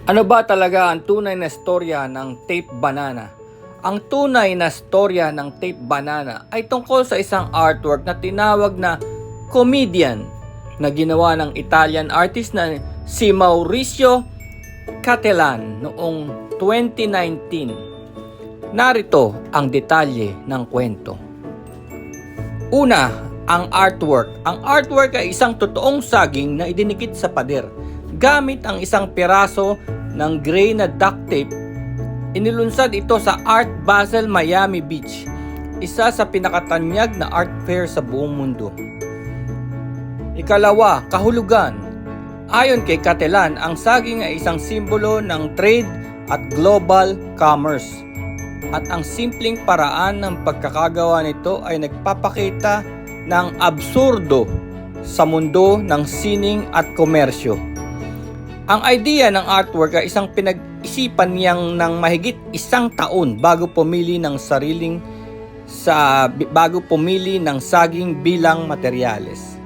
Ano ba talaga ang tunay na storya ng Tape Banana? Ang tunay na storya ng Tape Banana ay tungkol sa isang artwork na tinawag na comedian na ginawa ng Italian artist na si Maurizio Cattelan noong 2019. Narito ang detalye ng kwento. Una, ang artwork. Ang artwork ay isang totoong saging na idinikit sa pader gamit ang isang piraso ng gray na duct tape. Inilunsad ito sa Art Basel, Miami Beach, isa sa pinakatanyag na art fair sa buong mundo. Ikalawa, kahulugan. Ayon kay Cattelan, ang saging ay isang simbolo ng trade at global commerce. At ang simpleng paraan ng pagkakagawa nito ay nagpapakita ng absurdo sa mundo ng sining at komersyo. Ang idea ng artwork ay isang pinag-isipan niyang ng mahigit 1 taon bago pumili ng saging bilang materyales.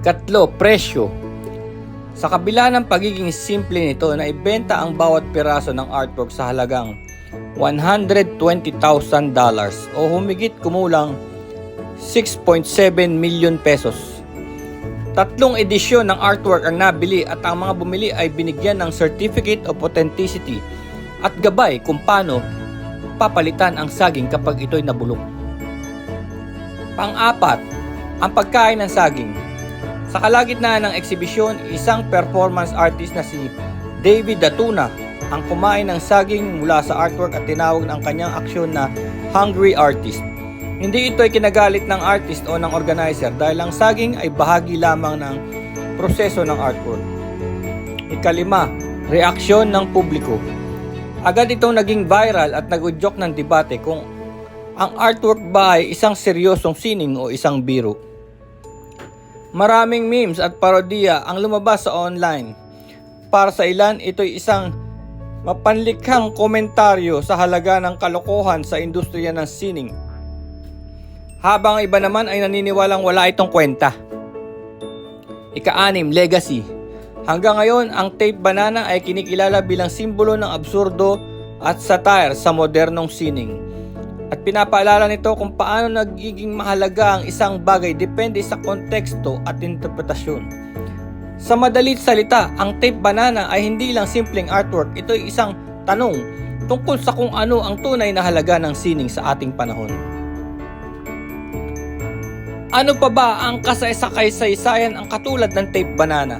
Katlo, presyo. Sa kabila ng pagiging simple nito, naibenta ang bawat piraso ng artwork sa halagang $120,000 o humigit kumulang 6.7 million pesos. 3 edisyon ng artwork ang nabili at ang mga bumili ay binigyan ng Certificate of Authenticity at gabay kung paano papalitan ang saging kapag ito'y nabulok. Pang-4, ang pagkain ng saging. Sa kalagitnaan ng eksibisyon, isang performance artist na si David Datuna ang kumain ng saging mula sa artwork at tinawag ng kanyang aksyon na Hungry Artist. Hindi ito ay kinagalit ng artist o ng organizer dahil ang saging ay bahagi lamang ng proseso ng artwork. Ikalima, reaksyon ng publiko. Agad itong naging viral at nag-udyok ng debate kung ang artwork ba ay isang seryosong sining o isang biro. Maraming memes at parodiya ang lumabas sa online. Para sa ilan, ito ay isang mapanlikhang komentaryo sa halaga ng kalokohan sa industriya ng sining. Habang iba naman ay naniniwalang wala itong kwenta. Ika-6, legacy. Hanggang ngayon, ang Tape Banana ay kinikilala bilang simbolo ng absurdo at satire sa modernong sining. At pinapaalala nito kung paano nagiging mahalaga ang isang bagay depende sa konteksto at interpretasyon. Sa madalit salita, ang Tape Banana ay hindi lang simpleng artwork, ito ay isang tanong tungkol sa kung ano ang tunay na halaga ng sining sa ating panahon. Ano pa ba ang kasaysayan ang katulad ng Tape Banana?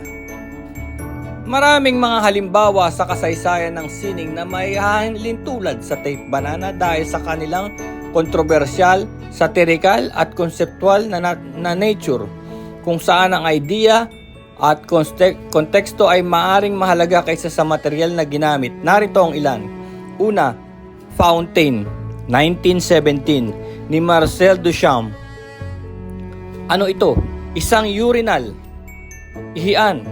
Maraming mga halimbawa sa kasaysayan ng sining na may halintulad sa Tape Banana dahil sa kanilang kontrobersyal, satirikal at konseptual na nature, kung saan ang idea at konteksto ay maaring mahalaga kaysa sa material na ginamit. Narito ang ilan. Una, Fountain, 1917 ni Marcel Duchamp. Ano ito? Isang urinal, ihian,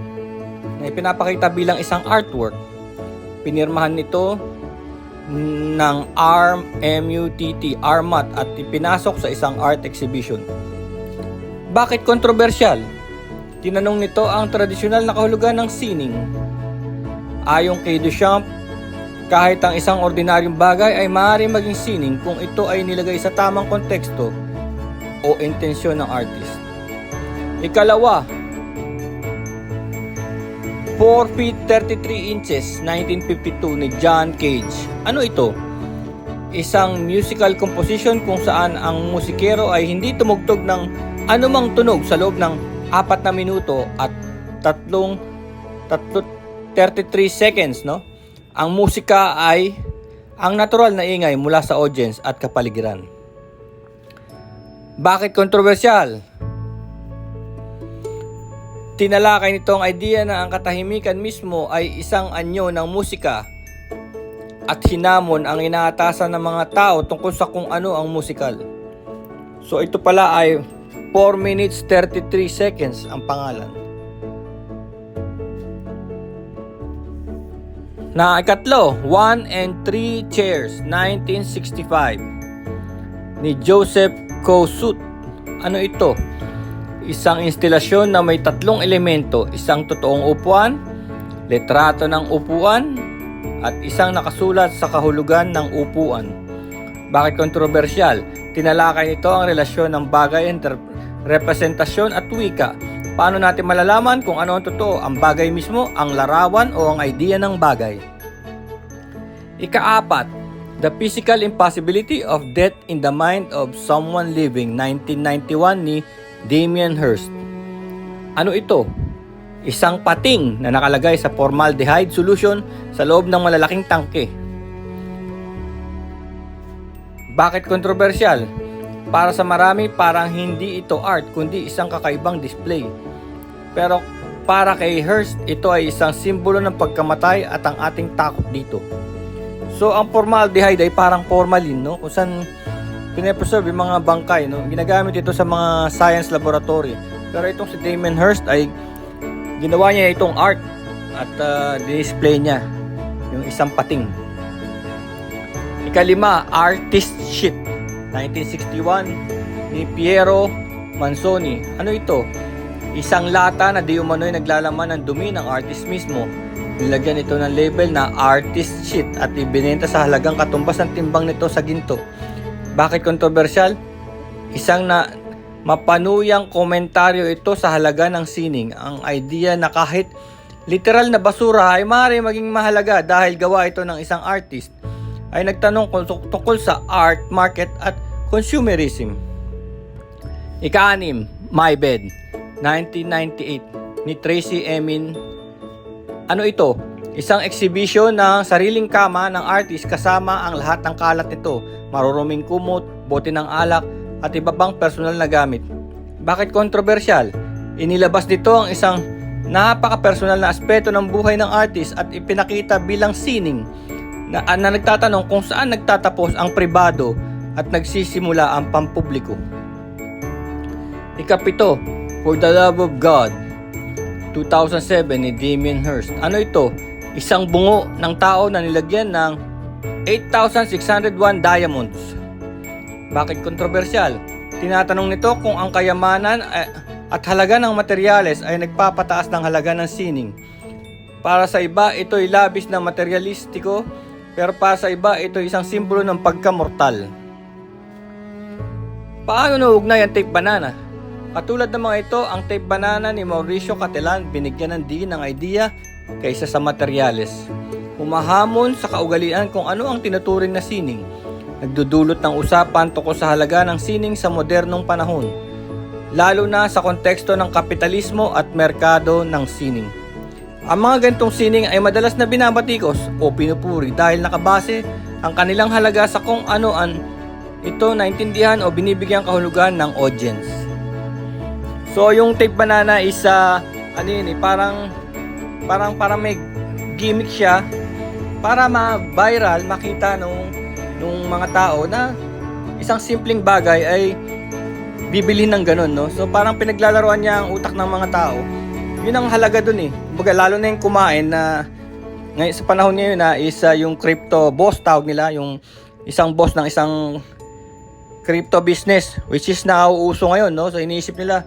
na ipinapakita bilang isang artwork. Pinirmahan nito ng ARMAT at ipinasok sa isang art exhibition. Bakit kontrobersyal? Tinanong nito ang tradisyonal na kahulugan ng sining. Ayon kay Duchamp, kahit ang isang ordinaryong bagay ay maaaring maging sining kung ito ay nilagay sa tamang konteksto o intensyon ng artist. Ikalawa, 4 feet 33 inches, 1952 ni John Cage. Ano ito? Isang musical composition kung saan ang musikero ay hindi tumugtog ng anumang tunog sa loob ng 4 na minuto at 33 seconds, no? Ang musika ay ang natural na ingay mula sa audience at kapaligiran. Bakit kontrobersyal? Tinalakay nito ang idea na ang katahimikan mismo ay isang anyo ng musika at hinamon ang inaatasan ng mga tao tungkol sa kung ano ang musikal. So ito pala ay 4 minutes 33 seconds ang pangalan. Na ikatlo, 1 and 3 Chairs, 1965 ni Joseph Kosuth. Ano ito? Isang instalasyon na may 3 elemento, isang totoong upuan, litrato ng upuan, at isang nakasulat sa kahulugan ng upuan. Bakit kontrobersyal? Tinalakay nito ang relasyon ng bagay, representasyon at wika. Paano natin malalaman kung ano ang totoo, ang bagay mismo, ang larawan o ang idea ng bagay? Ika-4, The Physical Impossibility of Death in the Mind of Someone Living, 1991 ni Damien Hirst. Ano ito? Isang pating na nakalagay sa formaldehyde solution sa loob ng malalaking tangke. Bakit kontrobersyal? Para sa marami, parang hindi ito art kundi isang kakaibang display. Pero para kay Hirst, ito ay isang simbolo ng pagkamatay at ang ating takot dito. So ang formaldehyde ay parang formalin, no? Kung saan pinapreserve yung mga bangkay, no? Ginagamit ito sa mga science laboratory. Pero itong si Damien Hirst ay ginawa niya itong art at display niya yung isang pating. Ika-5, Artist Shit, 1961 ni Piero Manzoni. Ano ito? Isang lata na di umano'y naglalaman ng dumi ng artist mismo. Nilagyan ito ng label na Artist Shit at ibinenta sa halagang katumbas ng timbang nito sa ginto. Bakit kontrobersyal? Isang mapanuyang komentaryo ito sa halaga ng sining. Ang idea na kahit literal na basura ay maaari maging mahalaga dahil gawa ito ng isang artist, ay nagtanong tungkol sa art market at consumerism. Ika-6, My Bed, 1998 ni Tracy Emin. Ano ito? Isang exhibition ng sariling kama ng artist kasama ang lahat ng kalat nito, maruruming kumot, bote ng alak, at iba pang personal na gamit. Bakit kontrobersyal? Inilabas nito ang isang napaka-personal na aspeto ng buhay ng artist at ipinakita bilang sining na nagtatanong kung saan nagtatapos ang pribado at nagsisimula ang pampubliko. Ika-7, For the Love of God, 2007 ni Damien Hirst. Ano ito? Isang bungo ng tao na nilagyan ng 8,601 diamonds. Bakit kontrobersyal? Tinatanong nito kung ang kayamanan at halaga ng materyales ay nagpapataas ng halaga ng sining. Para sa iba, ito ay labis na materyalistiko, pero para sa iba, ito ay isang simbolo ng pagkamortal. Paano nauugnay ang tape banana? Katulad ng mga ito, ang tape banana ni Mauricio Cattelan binigyan ng diin ng idea kaysa sa materyales. Humahamon sa kaugalian kung ano ang tinuturing na sining. Nagdudulot ng usapan tungkol sa halaga ng sining sa modernong panahon, lalo na sa konteksto ng kapitalismo at merkado ng sining. Ang mga ganitong sining ay madalas na binabatikos o pinupuri dahil nakabase ang kanilang halaga sa kung ano ito naintindihan o binibigyang kahulugan ng audience. So yung tape banana is parang may gimmick siya para ma-viral, makita nung mga tao na isang simpleng bagay ay bibilhin ng ganun, no? So parang pinaglalaroan niya ang utak ng mga tao. Yun ang halaga dun eh. Kumbaga, lalo na yung kumain na ngayon sa panahon ngayon na yung crypto boss, tawag nila, yung isang boss ng isang crypto business which is nauuso ngayon, no? So iniisip nila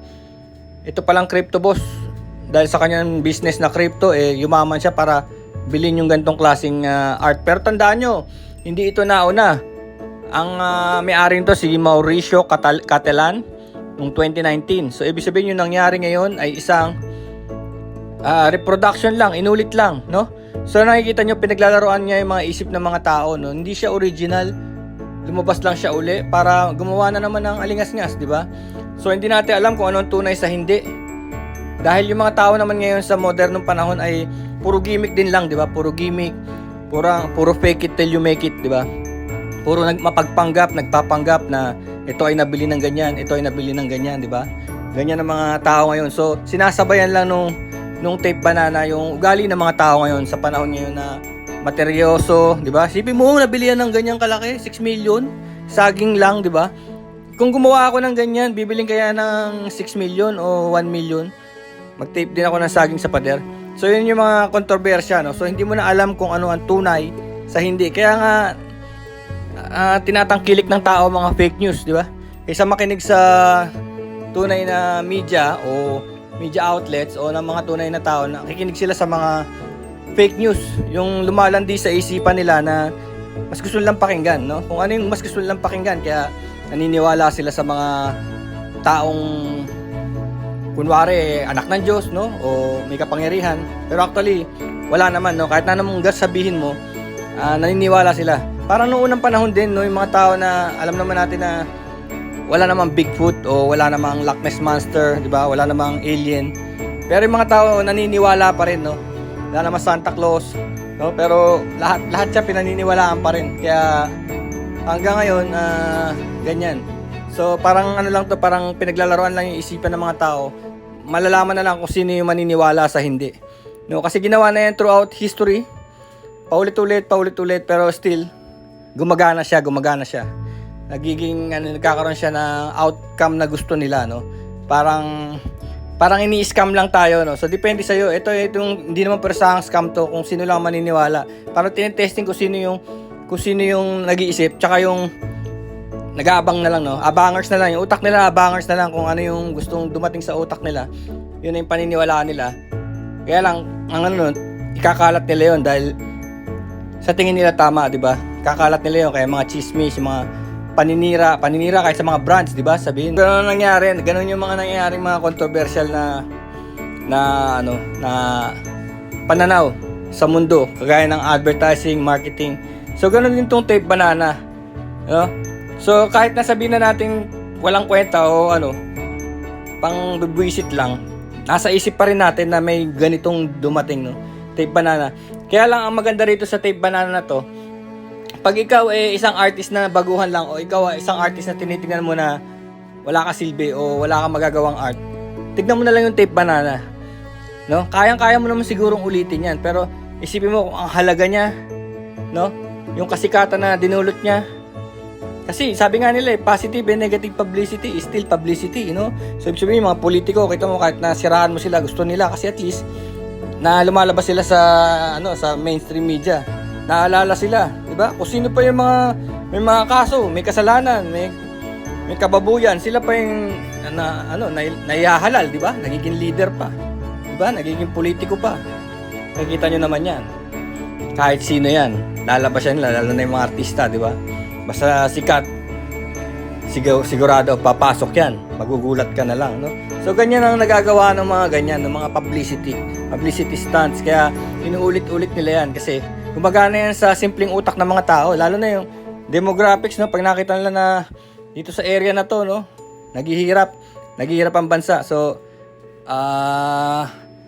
ito palang crypto boss dahil sa kanyang business na crypto yumaman siya para bilhin yung gantong klaseng art. Pero tandaan nyo, hindi ito nauna. Ang may-ari nito si Mauricio Cattelan noong 2019. So ibig sabihin yung nangyari ngayon ay isang reproduction lang, inulit lang, no? So nakikita nyo, pinaglalaroan niya yung mga isip ng mga tao, no? Hindi siya original. Lumabas lang siya uli para gumawa na naman ng alingas-ngas, di ba? So hindi natin alam kung ano ang tunay sa hindi. Dahil yung mga tao naman ngayon sa modernong panahon ay puro gimmick din lang, di ba? Puro gimmick, puro fake it till you make it, di ba? Puro nagpapanggap na ito ay nabili ng ganyan, ito ay nabili ng ganyan, di ba? Ganyan ang mga tao ngayon. So sinasabayan lang nung tape banana yung ugali ng mga tao ngayon sa panahon ngayon na materyoso, di ba? Sipin mo, nabili yan ng ganyang kalaki, 6 million, saging lang, di ba? Kung gumawa ako ng ganyan, bibiling kaya ng 6 million o 1 million. Mag-tape din ako ng saging sa pader. So yun yung mga kontrobersya, no? So hindi mo na alam kung ano ang tunay sa hindi. Kaya nga tinatangkilik ng tao mga fake news, di ba? Kaysa makinig sa tunay na media o media outlets o ng mga tunay na tao, nakikinig sila sa mga fake news, yung lumalandi sa isipan nila na mas gusto nilang pakinggan, no? Kung ano yung mas gusto nilang pakinggan, kaya naniniwala sila sa mga taong kunwari anak ng Diyos, no? O may kapangyarihan. Pero actually, wala naman, no? Kahit na namang sabihin mo, naniniwala sila. Parang noong unang panahon din, no? Yung mga tao na alam naman natin na wala namang Bigfoot o wala namang Loch Ness Monster, di ba? Wala namang alien. Pero yung mga tao naniniwala pa rin, no? Wala namang Santa Claus, no? Pero lahat siya pinaniniwalaan pa rin. Kaya hanggang ngayon, ganyan. So parang ano lang to, parang pinaglalaroan lang yung isipan ng mga tao. Malalaman na lang kung sino yung maniniwala sa hindi. No, kasi ginawa na yan throughout history. Paulit-ulit, pero still gumagana siya. Nagiging nagkakaroon siya ng outcome na gusto nila, no? Parang ini-scam lang tayo, no? So depende sa iyo. Itong hindi naman persahang scam to kung sino lang maniniwala. Parang tinetesting kung sino yung nag-iisip, tsaka yung nag-aabang na lang, no? Abangers na lang. Yung utak nila, abangers na lang kung ano yung gustong dumating sa utak nila. Yun yung paniniwalaan nila. Kaya lang, ikakalat nila yun dahil sa tingin nila tama, di ba? Kakalat nila yun, kaya mga chismis, yung mga paninira kahit sa mga brands, di ba? Sabihin, ganun nangyari, ganun yung mga nangyayaring mga controversial na pananaw sa mundo, kagaya ng advertising, marketing. So, ganun din tong tape banana, no? So, kahit nasabihin na natin walang kwenta o pang bubwisit lang, nasa isip pa rin natin na may ganitong dumating, no? Tape banana. Kaya lang ang maganda rito sa tape banana na to, pag ikaw isang artist na baguhan lang o ikaw isang artist na tinitingnan mo na wala ka silbi o wala kang magagawang art, tignan mo na lang yung tape banana, no? Kayang-kaya mo naman sigurong ulitin yan, pero isipin mo kung ang halaga niya, no? Yung kasikatan na dinulot niya. Kasi sabi nga nila, positive and negative publicity is still publicity, no? So ibig sabihin, mga politiko, kita mo kahit na siraan mo sila, gusto nila kasi at least na lumalabas sila sa mainstream media. Naalala sila, 'di ba? Kung sino pa yung may mga kaso, may kasalanan, may kababuyan, sila pa yung naihahalal, 'di ba? Nagiging leader pa. 'Di ba? Nagiging politiko pa. Nakikita niyo naman 'yan. Kahit sino 'yan, lalabas yan, lalo na yung mga artista, 'di ba? Basta sikat, sigurado papasok yan. Magugulat ka na lang, no? So ganyan ang nagagawa ng mga ganyan, ng mga publicity stunts. Kaya inuulit-ulit nila yan kasi gumagana yan sa simpleng utak ng mga tao, lalo na yung demographics, no? Pag nakita nila na dito sa area na to, no, naghihirap ang bansa. So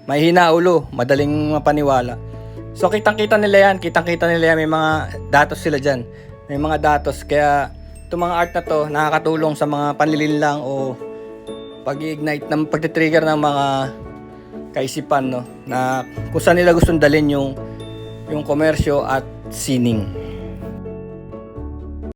may hinaulo, madaling mapaniwala. So kitang-kita nila yan, may mga datos sila diyan. May mga datos, kaya itong mga art na to nakakatulong sa mga panlilinlang o pag-ignite ng pagtitrigger ng mga kaisipan, no, na kung saan nila gustong dalhin yung komersyo at sining.